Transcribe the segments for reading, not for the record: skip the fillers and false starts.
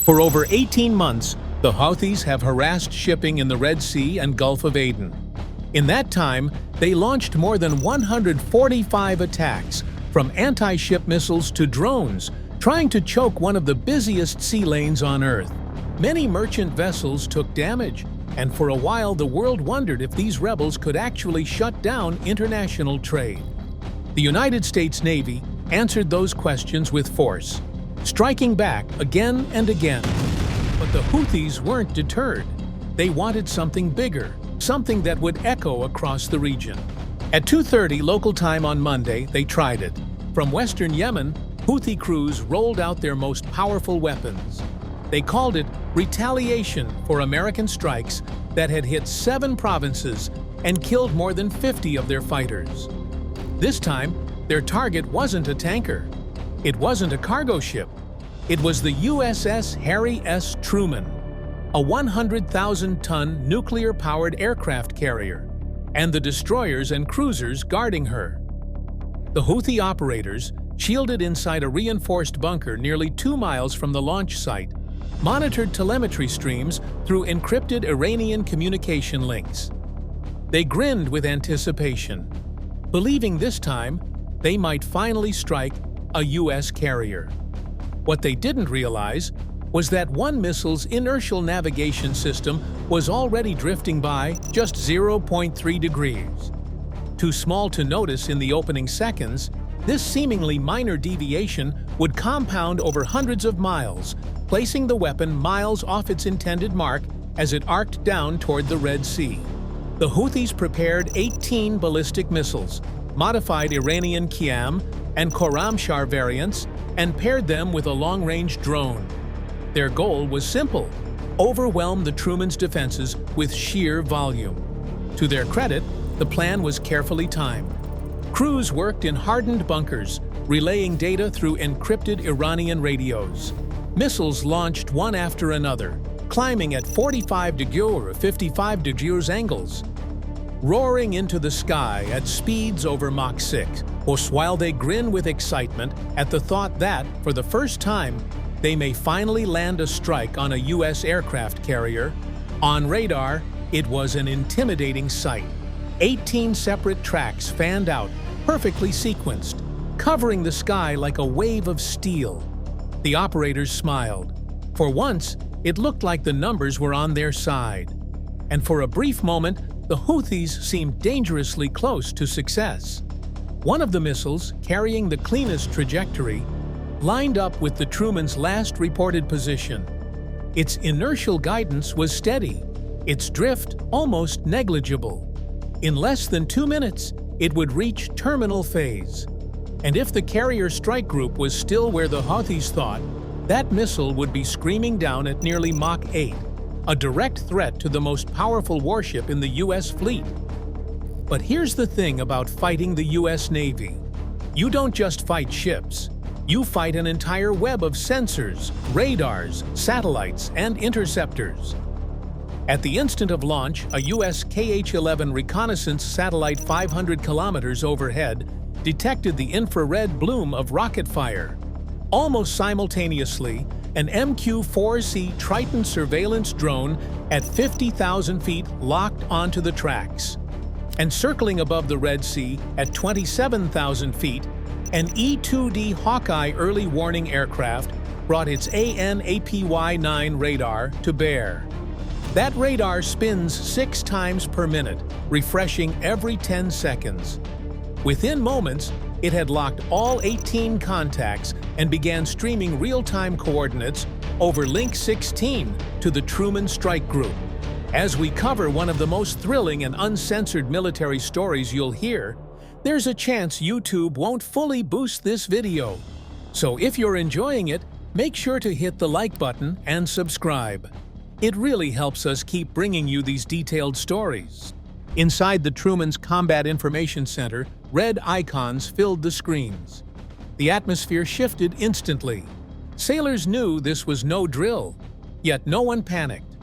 For over 18 months, the Houthis have harassed shipping in the Red Sea and Gulf of Aden. In that time, they launched more than 145 attacks, from anti-ship missiles to drones, trying to choke one of the busiest sea lanes on Earth. Many merchant vessels took damage, and for a while the world wondered if these rebels could actually shut down international trade. The United States Navy answered those questions with force, striking back again and again. But the Houthis weren't deterred. They wanted something bigger, something that would echo across the region. At 2:30 local time on Monday, they tried it. From western Yemen, Houthi crews rolled out their most powerful weapons. They called it retaliation for American strikes that had hit 7 provinces and killed more than 50 of their fighters. This time, their target wasn't a tanker. It wasn't a cargo ship. It was the USS Harry S. Truman, a 100,000-ton nuclear-powered aircraft carrier, and the destroyers and cruisers guarding her. The Houthi operators, shielded inside a reinforced bunker nearly 2 miles from the launch site, monitored telemetry streams through encrypted Iranian communication links. They grinned with anticipation, believing this time they might finally strike a U.S. carrier. What they didn't realize was that one missile's inertial navigation system was already drifting by just 0.3 degrees. Too small to notice in the opening seconds, this seemingly minor deviation would compound over hundreds of miles, placing the weapon miles off its intended mark as it arced down toward the Red Sea. The Houthis prepared 18 ballistic missiles, modified Iranian Qiyam and Khorramshahr variants, and paired them with a long-range drone. Their goal was simple: overwhelm the Truman's defenses with sheer volume. To their credit, the plan was carefully timed. Crews worked in hardened bunkers, relaying data through encrypted Iranian radios. Missiles launched one after another, climbing at 45 degrees or 55 degrees angles, roaring into the sky at speeds over Mach 6, while they grin with excitement at the thought that, for the first time, they may finally land a strike on a U.S. aircraft carrier. On radar, it was an intimidating sight. 18 separate tracks fanned out, perfectly sequenced, covering the sky like a wave of steel. The operators smiled. For once, it looked like the numbers were on their side. And for a brief moment, the Houthis seemed dangerously close to success. One of the missiles, carrying the cleanest trajectory, lined up with the Truman's last reported position. Its inertial guidance was steady, its drift almost negligible. In less than 2 minutes, it would reach terminal phase. And if the carrier strike group was still where the Houthis thought, that missile would be screaming down at nearly Mach 8, a direct threat to the most powerful warship in the U.S. fleet. But here's the thing about fighting the U.S. Navy. You don't just fight ships. You fight an entire web of sensors, radars, satellites, and interceptors. At the instant of launch, a U.S. KH-11 reconnaissance satellite 500 kilometers overhead detected the infrared bloom of rocket fire. Almost simultaneously, an MQ-4C Triton surveillance drone at 50,000 feet locked onto the tracks. And circling above the Red Sea at 27,000 feet, an E-2D Hawkeye early warning aircraft brought its AN/APY-9 radar to bear. That radar spins 6 times per minute, refreshing every 10 seconds. Within moments, it had locked all 18 contacts and began streaming real-time coordinates over Link 16 to the Truman Strike Group. As we cover one of the most thrilling and uncensored military stories you'll hear, there's a chance YouTube won't fully boost this video. So if you're enjoying it, make sure to hit the like button and subscribe. It really helps us keep bringing you these detailed stories. Inside the Truman's Combat Information Center, red icons filled the screens. The atmosphere shifted instantly. Sailors knew this was no drill, yet no one panicked.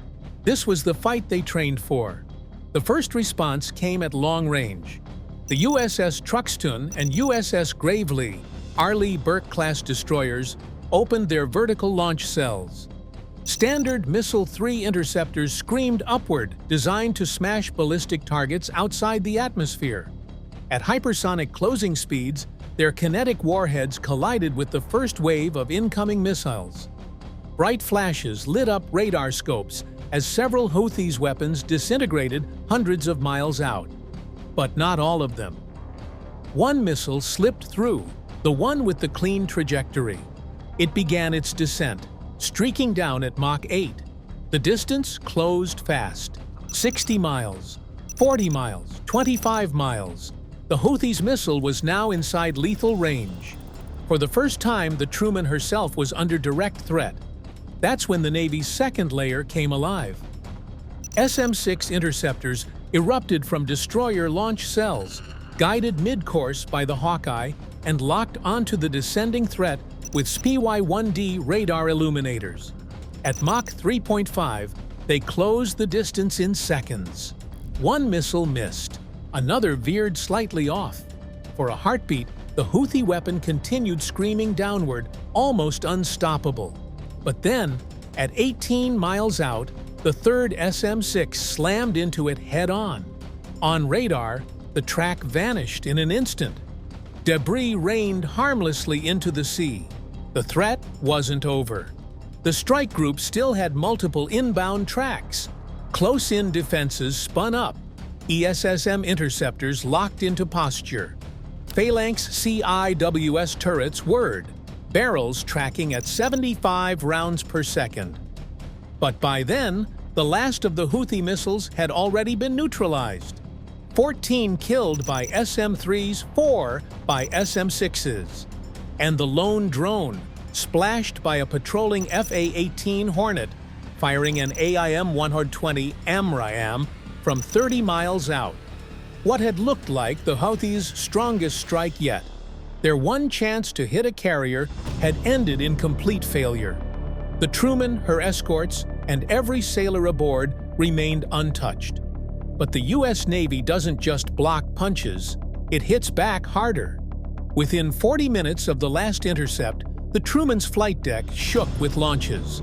This was the fight they trained for. The first response came at long range. The USS Truxtun and USS Gravely, Arleigh Burke-class destroyers, opened their vertical launch cells. Standard Missile 3 interceptors screamed upward, designed to smash ballistic targets outside the atmosphere. At hypersonic closing speeds, their kinetic warheads collided with the first wave of incoming missiles. Bright flashes lit up radar scopes as several Houthis' weapons disintegrated hundreds of miles out. But not all of them. One missile slipped through, the one with the clean trajectory. It began its descent, streaking down at Mach 8. The distance closed fast. 60 miles, 40 miles, 25 miles. The Houthis' missile was now inside lethal range. For the first time, the Truman herself was under direct threat. That's when the Navy's second layer came alive. SM-6 interceptors erupted from destroyer launch cells, guided mid-course by the Hawkeye, and locked onto the descending threat with SPY-1D radar illuminators. At Mach 3.5, they closed the distance in seconds. One missile missed. Another veered slightly off. For a heartbeat, the Houthi weapon continued screaming downward, almost unstoppable. But then, at 18 miles out, the third SM-6 slammed into it head-on. On radar, the track vanished in an instant. Debris rained harmlessly into the sea. The threat wasn't over. The strike group still had multiple inbound tracks. Close-in defenses spun up. ESSM interceptors locked into posture. Phalanx CIWS turrets whirred, barrels tracking at 75 rounds per second. But by then, the last of the Houthi missiles had already been neutralized. 14 killed by SM-3s, 4 by SM-6s. And the lone drone, splashed by a patrolling FA-18 Hornet, firing an AIM-120 AMRAAM from 30 miles out. What had looked like the Houthis' strongest strike yet. Their one chance to hit a carrier had ended in complete failure. The Truman, her escorts, and every sailor aboard remained untouched. But the U.S. Navy doesn't just block punches, it hits back harder. Within 40 minutes of the last intercept, the Truman's flight deck shook with launches.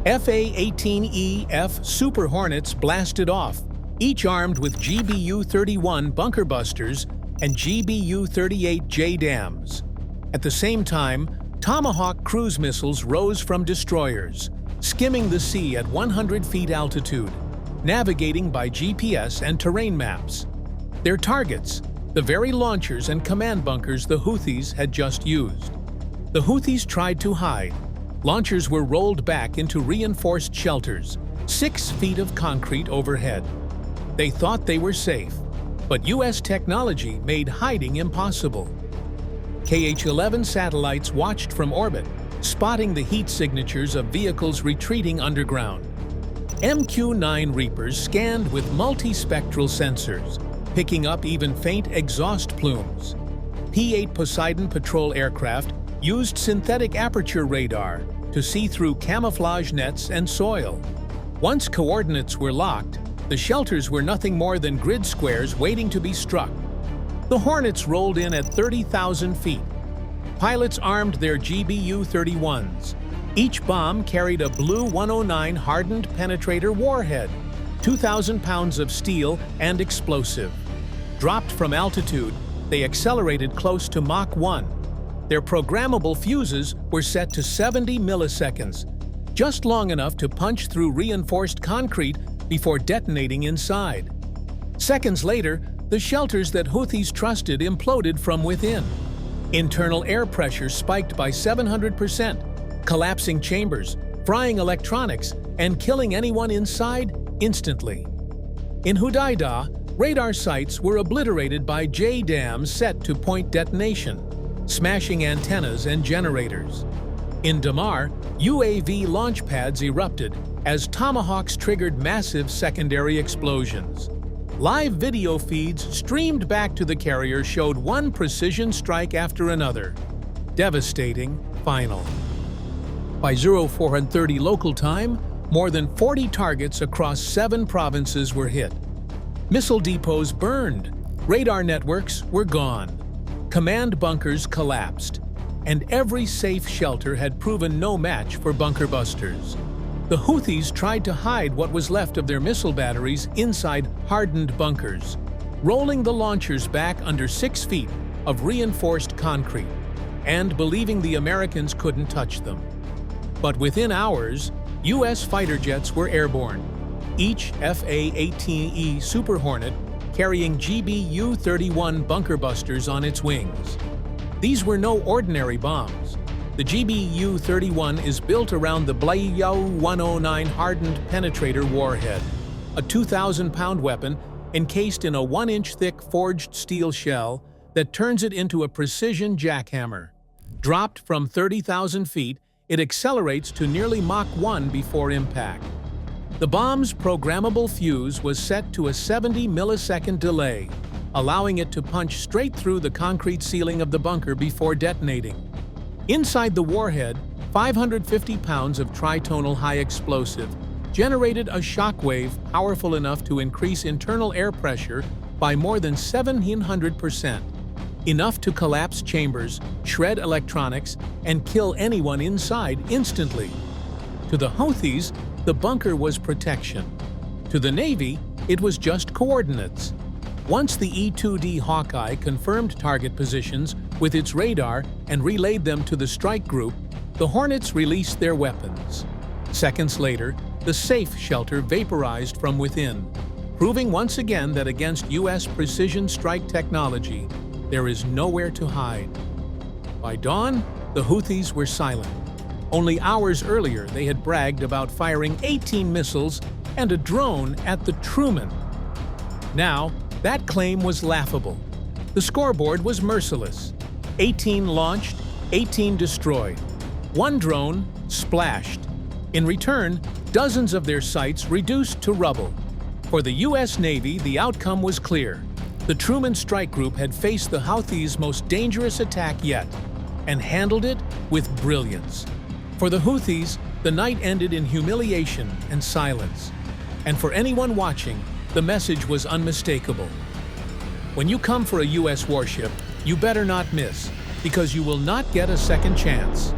FA-18E-F Super Hornets blasted off, each armed with GBU-31 bunker busters and GBU-38 JDAMs. At the same time, Tomahawk cruise missiles rose from destroyers, skimming the sea at 100 feet altitude, navigating by GPS and terrain maps. Their targets, the very launchers and command bunkers the Houthis had just used. The Houthis tried to hide. Launchers were rolled back into reinforced shelters, 6 feet of concrete overhead. They thought they were safe, but U.S. technology made hiding impossible. KH-11 satellites watched from orbit, spotting the heat signatures of vehicles retreating underground. MQ-9 Reapers scanned with multispectral sensors, picking up even faint exhaust plumes. P-8 Poseidon patrol aircraft used synthetic aperture radar to see through camouflage nets and soil. Once coordinates were locked, the shelters were nothing more than grid squares waiting to be struck. The Hornets rolled in at 30,000 feet. Pilots armed their GBU-31s. Each bomb carried a Blue 109 hardened penetrator warhead, 2,000 pounds of steel and explosive. Dropped from altitude, they accelerated close to Mach 1. Their programmable fuses were set to 70 milliseconds, just long enough to punch through reinforced concrete before detonating inside. Seconds later, the shelters that Houthis trusted imploded from within. Internal air pressure spiked by 700%, collapsing chambers, frying electronics, and killing anyone inside instantly. In Hudaydah, radar sites were obliterated by JDAMs set to point detonation, smashing antennas and generators. In Damar, UAV launch pads erupted as Tomahawks triggered massive secondary explosions. Live video feeds streamed back to the carrier showed one precision strike after another. Devastating, final. By 0430 local time, more than 40 targets across 7 provinces were hit. Missile depots burned, radar networks were gone, command bunkers collapsed, and every safe shelter had proven no match for bunker busters. The Houthis tried to hide what was left of their missile batteries inside hardened bunkers, rolling the launchers back under 6 feet of reinforced concrete and believing the Americans couldn't touch them. But within hours, U.S. fighter jets were airborne, each Fa-18E Super Hornet carrying GBU-31 bunker busters on its wings. These were no ordinary bombs. The GBU-31 is built around the Blayau-109 hardened penetrator warhead, a 2,000-pound weapon encased in a 1-inch thick forged steel shell that turns it into a precision jackhammer. Dropped from 30,000 feet, it accelerates to nearly Mach 1 before impact. The bomb's programmable fuse was set to a 70-millisecond delay, allowing it to punch straight through the concrete ceiling of the bunker before detonating. Inside the warhead, 550 pounds of tritonal high explosive generated a shockwave powerful enough to increase internal air pressure by more than 1,700%, enough to collapse chambers, shred electronics, and kill anyone inside instantly. To the Houthis, the bunker was protection. To the Navy, it was just coordinates. Once the E-2D Hawkeye confirmed target positions with its radar and relayed them to the strike group, the Hornets released their weapons. Seconds later, the safe shelter vaporized from within, proving once again that against U.S. precision strike technology, there is nowhere to hide. By dawn, the Houthis were silent. Only hours earlier, they had bragged about firing 18 missiles and a drone at the Truman. Now, that claim was laughable. The scoreboard was merciless. 18 launched, 18 destroyed. 1 drone splashed. In return, dozens of their sites reduced to rubble. For the U.S. Navy, the outcome was clear. The Truman Strike Group had faced the Houthis' most dangerous attack yet, and handled it with brilliance. For the Houthis, the night ended in humiliation and silence. And for anyone watching, the message was unmistakable. When you come for a U.S. warship, you better not miss, because you will not get a second chance.